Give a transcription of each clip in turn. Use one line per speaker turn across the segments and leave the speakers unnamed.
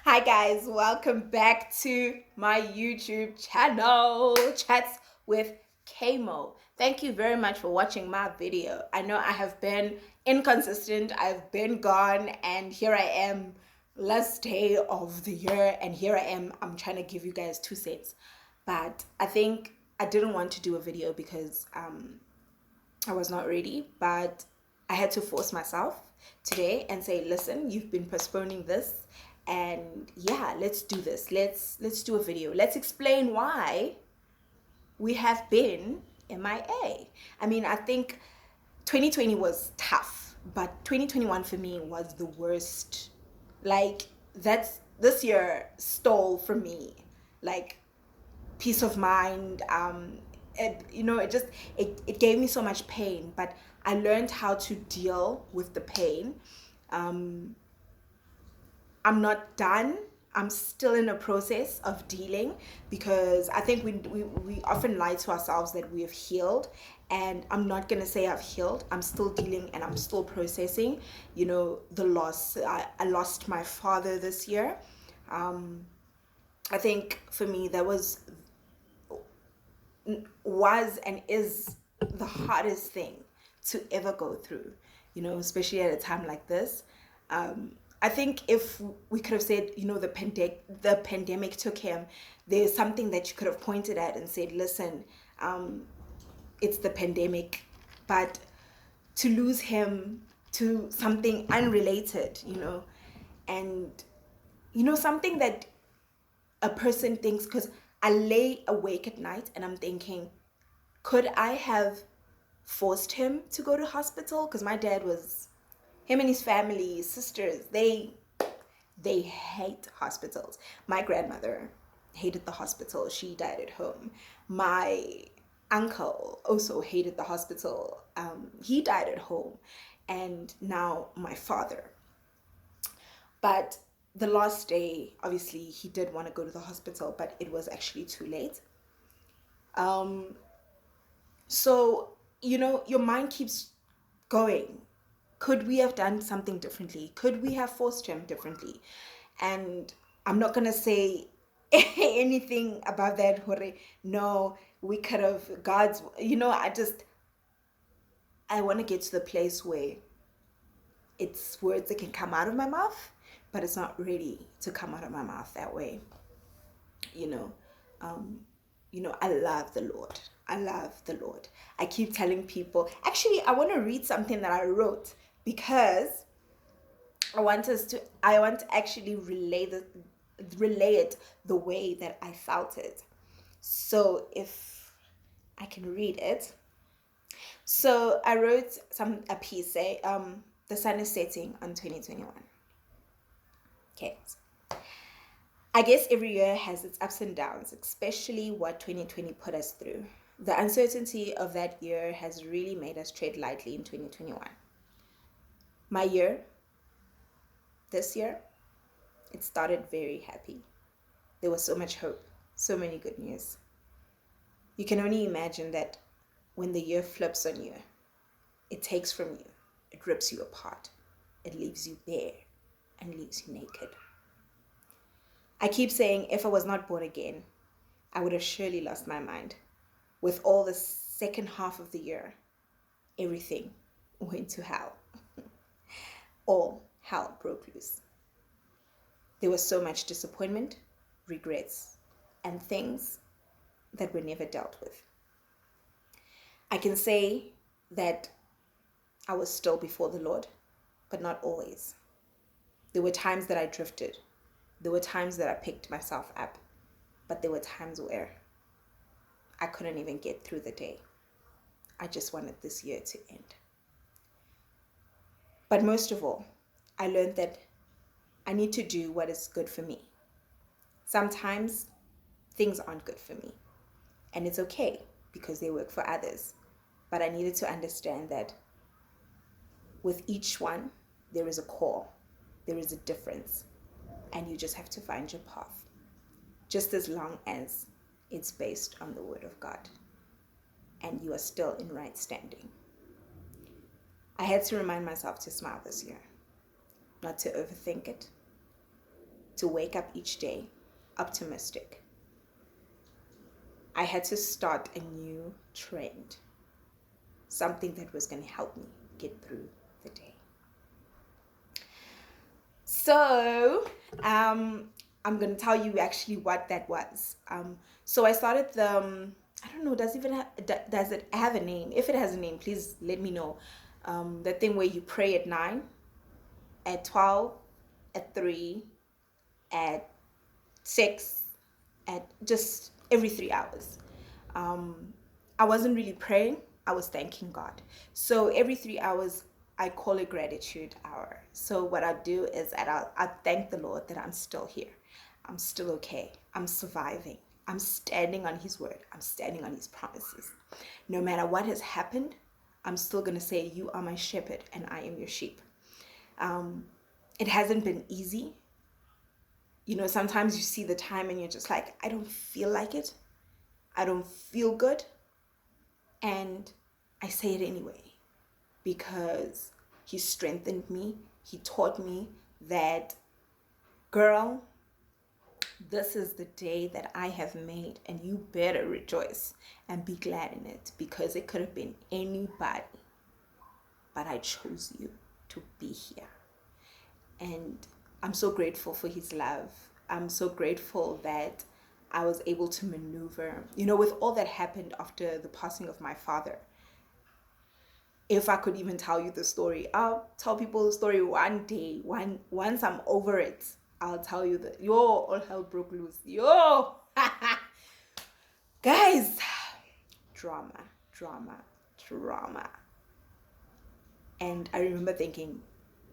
Hi guys, welcome back to my YouTube channel, Chats with Kamo. Thank you very much for watching my video. I know I have been inconsistent, I've been gone, and here I am, last day of the year, and here I am, I'm trying to give you guys 2 cents. But I think I didn't want to do a video because I was not ready, but I had to force myself today and say, listen, you've been postponing this, and yeah, let's do this. Let's do a video. Let's explain why we have been MIA. I mean, I think 2020 was tough, but 2021 for me was the worst. Like, that's this year stole from me. Like, peace of mind. It gave me so much pain, but I learned how to deal with the pain. um, I'm not done. I'm still in a process of dealing, because I think we often lie to ourselves that we have healed, and I'm not gonna say I've healed. I'm still dealing and I'm still processing, the loss. I lost my father this year. I think for me that was and is the hardest thing to ever go through, especially at a time like this. I think if we could have said, the pandemic took him, there's something that you could have pointed at and said, listen, it's the pandemic. But to lose him to something unrelated, and, something that a person thinks, because I lay awake at night and I'm thinking, could I have forced him to go to hospital? Because my dad was, him and his family, his sisters, they hate hospitals. My grandmother hated the hospital. She died at home. My uncle also hated the hospital. He died at home. And now my father. But the last day, obviously, he did want to go to the hospital, but it was actually too late. So, your mind keeps going. Could we have done something differently? Could we have forced him differently? And I'm not going to say anything about that. No, we could have, I want to get to the place where it's words that can come out of my mouth, but it's not ready to come out of my mouth that way. you know um I love the Lord. I love the Lord. I keep telling people, actually, I want to read something that I wrote, because I want to actually relay it the way that I felt it. So if I can read it. So I wrote a piece, say, the sun is setting on 2021. Okay. I guess every year has its ups and downs, especially what 2020 put us through. The uncertainty of that year has really made us tread lightly in 2021. My year, this year, it started very happy. There was so much hope, so many good news. You can only imagine that when the year flips on you, it takes from you, it rips you apart, it leaves you bare and leaves you naked. I keep saying, if I was not born again, I would have surely lost my mind. With all the second half of the year, everything went to hell. All hell broke loose. There was so much disappointment, regrets, and things that were never dealt with. I can say that I was still before the Lord, but not always. There were times that I drifted. There were times that I picked myself up, but there were times where I couldn't even get through the day. I just wanted this year to end. But most of all, I learned that I need to do what is good for me. Sometimes things aren't good for me, and it's okay because they work for others. But I needed to understand that with each one, there is a call, there is a difference, and you just have to find your path, just as long as it's based on the Word of God and you are still in right standing. I had to remind myself to smile this year, not to overthink it, to wake up each day optimistic. I had to start a new trend, something that was going to help me get through the day. So, I'm going to tell you actually what that was. So I started the, I don't know, does it have a name? If it has a name, please let me know. The thing where you pray at 9, at 12, at 3, at 6, at just every 3 hours. I wasn't really praying, I was thanking God. So every 3 hours, I call it gratitude hour. So what I do is that I thank the Lord that I'm still here. I'm still okay. I'm surviving. I'm standing on his word. I'm standing on his promises. No matter what has happened, I'm still going to say, you are my shepherd and I am your sheep. It hasn't been easy. You know, sometimes you see the time and you're just like, I don't feel like it. I don't feel good. And I say it anyway because he strengthened me. He taught me that, girl, this is the day that I have made and you better rejoice and be glad in it, because it could have been anybody, but I chose you to be here. And I'm so grateful for his love. I'm so grateful that I was able to maneuver, you know, with all that happened after the passing of my father. If I could even tell you the story, I'll tell people the story one day. Once I'm over it, I'll tell you that, all hell broke loose. Guys, drama. And I remember thinking,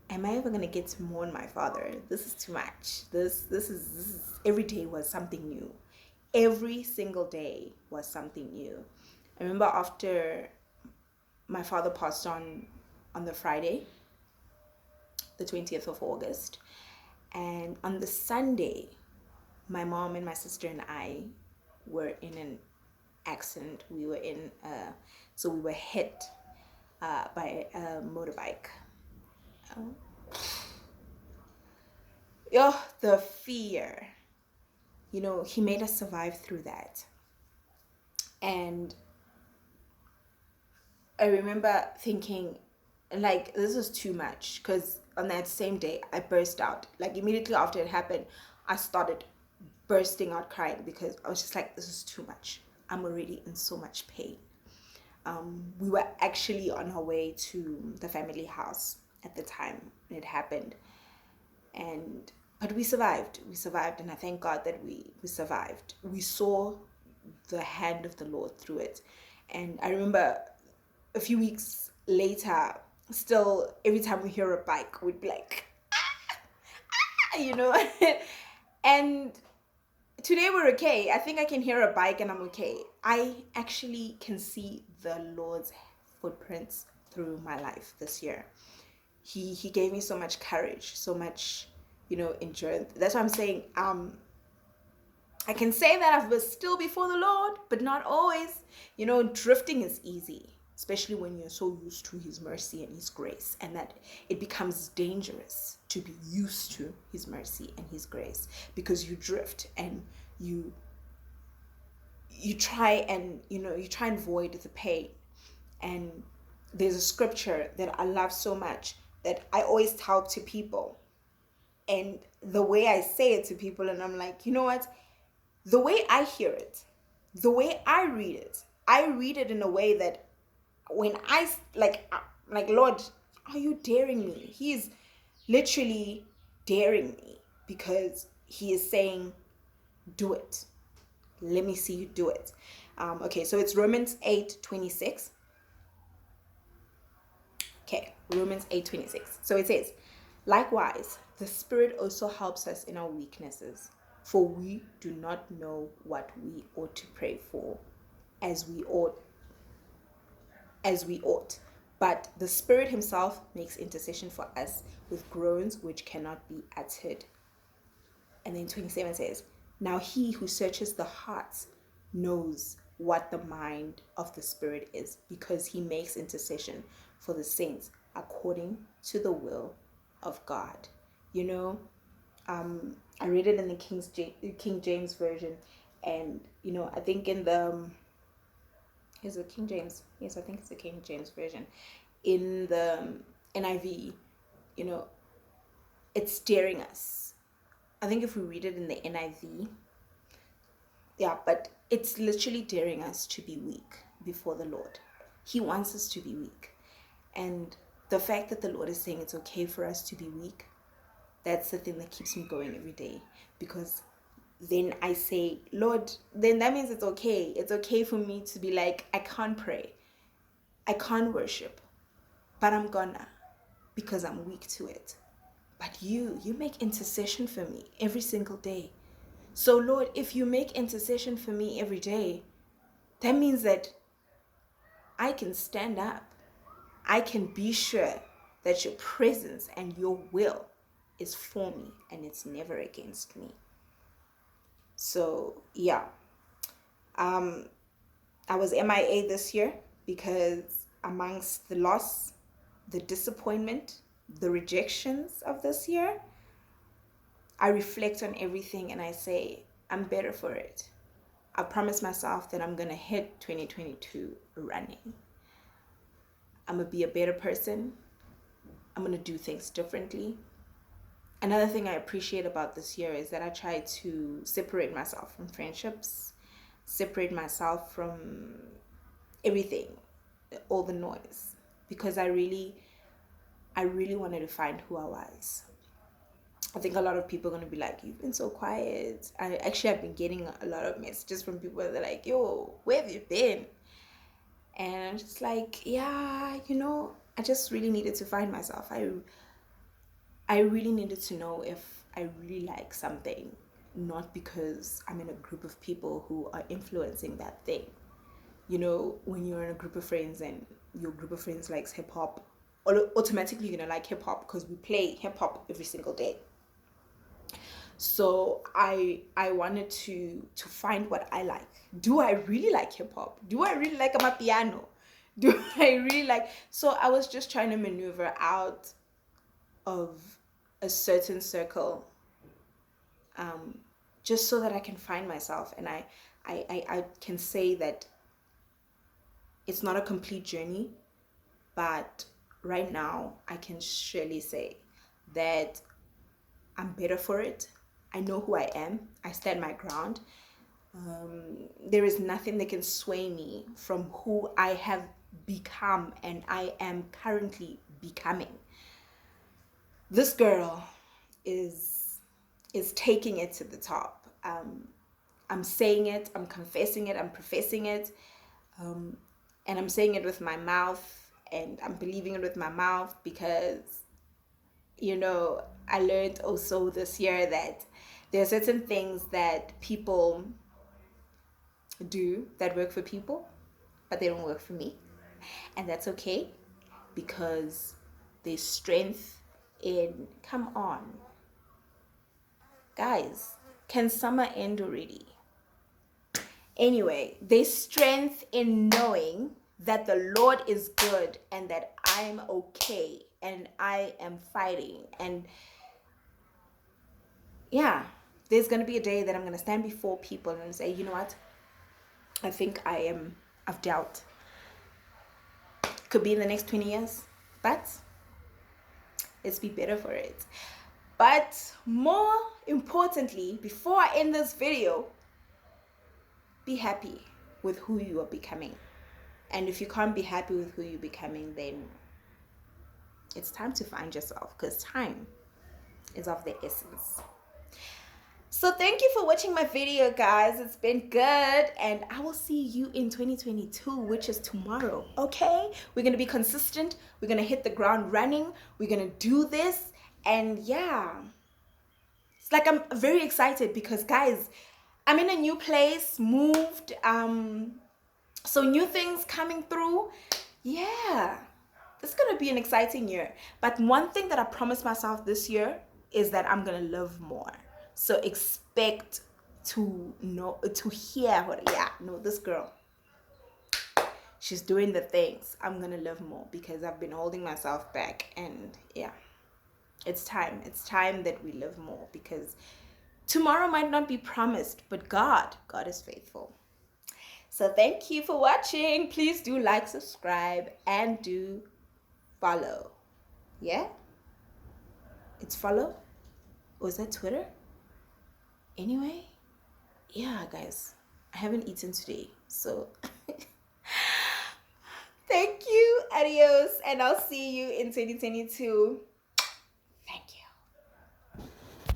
am I ever gonna get to mourn my father? This is too much. This is every day was something new. Every single day was something new. I remember after my father passed on the Friday, the 20th of August, and on the Sunday, my mom and my sister and I were in an accident. We were so we were hit by a motorbike. The fear. You know, he made us survive through that. And I remember thinking, like, this is too much, because on that same day, I burst out. Like, immediately after it happened, I started bursting out crying, because I was just like, this is too much. I'm already in so much pain. We were actually on our way to the family house at the time it happened. But we survived, and I thank God that we survived. We saw the hand of the Lord through it. And I remember a few weeks later, still every time we hear a bike, we'd be like, you know. And today we're okay. I think I can hear a bike and I'm okay. I actually can see the Lord's footprints through my life this year. He gave me so much courage, so much, you know, endurance. That's why I'm saying, I can say that I've been still before the Lord, but not always. You know, drifting is easy, especially when you're so used to his mercy and his grace, and that it becomes dangerous to be used to his mercy and his grace, because you drift and you try and, you know, you try and avoid the pain. And there's a scripture that I love so much that I always tell to people. And the way I say it to people, and I'm like, you know what? The way I hear it, the way I read it in a way that when I, like, Lord, are you daring me? He's literally daring me, because he is saying, do it. Let me see you do it. Okay, so it's Romans 8:26. Okay, Romans 8:26. So it says, likewise, the Spirit also helps us in our weaknesses, for we do not know what we ought to pray for as we ought. But the Spirit himself makes intercession for us with groans which cannot be uttered. And then 27 says, now he who searches the hearts knows what the mind of the Spirit is, because he makes intercession for the saints according to the will of God. You know, I read it in the King James version, and I think in the is it King James? Yes, I think it's the King James version. In the NIV, you know, it's daring us. I think if we read it in the NIV, yeah, but it's literally daring us to be weak before the Lord. He wants us to be weak. And the fact that the Lord is saying it's okay for us to be weak, that's the thing that keeps me going every day. Because then I say, Lord, then that means it's okay. It's okay for me to be like, I can't pray, I can't worship, but I'm gonna, because I'm weak to it. But you make intercession for me every single day. So Lord, if you make intercession for me every day, that means that I can stand up. I can be sure that your presence and your will is for me and it's never against me. So yeah, I was MIA this year because amongst the loss, the disappointment, the rejections of this year, I reflect on everything and I say, I'm better for it. I promise myself that I'm going to hit 2022 running. I'm going to be a better person. I'm going to do things differently. Another thing I appreciate about this year is that I try to separate myself from friendships, separate myself from everything, all the noise, because I really wanted to find who I was. I think a lot of people are going to be like, you've been so quiet. I've been getting a lot of messages from people that are like, yo, where have you been? And I'm just like, yeah, I just really needed to find myself. I really needed to know if I really like something, not because I'm in a group of people who are influencing that thing. When you're in a group of friends and your group of friends likes hip hop, automatically you're gonna like hip hop because we play hip hop every single day. So I wanted to find what I like. Do I really like hip hop? Do I really like amapiano? Do I really like? So I was just trying to maneuver out of a certain circle, just so that I can find myself. And I can say that it's not a complete journey, but right now I can surely say that I'm better for it. I know who I am. I stand my ground. There is nothing that can sway me from who I have become and I am currently becoming. This girl is taking it to the top. I'm saying it, I'm confessing it, I'm professing it, and I'm saying it with my mouth, and I'm believing it with my mouth because, I learned also this year that there are certain things that people do that work for people, but they don't work for me. And that's okay because there's strength in, come on. Guys, can summer end already? Anyway, there's strength in knowing that the Lord is good and that I'm okay and I am fighting. And yeah, there's going to be a day that I'm going to stand before people and say, you know what? I think I've dealt. Could be in the next 20 years, but let's be better for it. But more importantly, before I end this video, be happy with who you are becoming. And if you can't be happy with who you're becoming, then it's time to find yourself, because time is of the essence. So thank you for watching my video, guys. It's been good, and I will see you in 2022, which is tomorrow. Okay, we're gonna be consistent, we're gonna hit the ground running, we're gonna do this. And yeah, it's like I'm very excited because, guys, I'm in a new place, moved, so new things coming through. Yeah, it's gonna be an exciting year. But one thing that I promised myself this year is that I'm gonna live more. So expect to hear what, this girl, she's doing the things. I'm gonna live more because I've been holding myself back. And yeah, It's time. It's time that we live more, because tomorrow might not be promised, but God is faithful. So thank you for watching. Please do like, subscribe, and do follow. Yeah? It's follow? Or is that Twitter? Anyway, yeah, guys. I haven't eaten today. So thank you. Adios. And I'll see you in 2022.